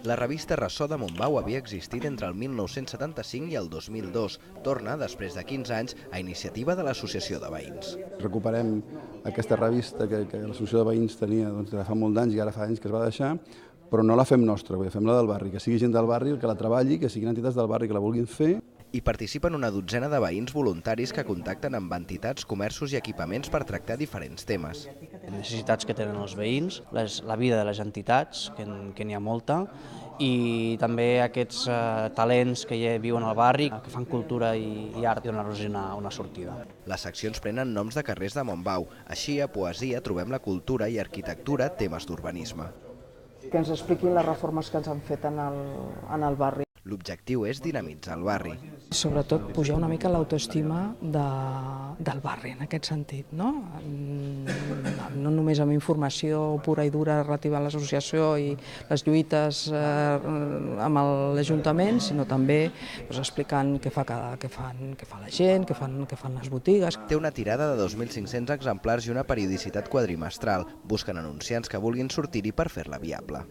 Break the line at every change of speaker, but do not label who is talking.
La revista Ressò de Montbau havia existit entre el 1975 i el 2002. Torna, després de 15 anys, a iniciativa de l'Associació de Veïns.
Recuperem aquesta revista que l'Associació de Veïns tenia fa molt d'anys i ara fa anys que es va deixar, però no la fem nostra, fem la del barri, que sigui gent del barri el que la treballi, que siguin entitats del barri que la vulguin fer.
Hi participen una dotzena de veïns voluntaris que contacten amb entitats, comerços i equipaments per tractar diferents temes.
Necessitats que tenen els veïns, la vida de les entitats, que n'hi ha molta, i també aquests talents que ja viuen al barri, que fan cultura i art, i donar-los una sortida.
Les seccions prenen noms de carrers de Montbau. Així, a Poesia trobem la cultura i arquitectura, temes d'urbanisme.
Que ens expliquin les reformes que ens han fet en el barri.
L'objectiu és dinamitzar el barri.
Sobretot pujar una mica l'autoestima del barri, en aquest sentit, no? No només amb informació pura i dura relativa a l'associació i les lluites amb l'Ajuntament, sinó també explicant què fa la gent, què fan les botigues.
Té una tirada de 2.500 exemplars i una periodicitat quadrimestral. Busquen anunciants que vulguin sortir-hi per fer-la viable.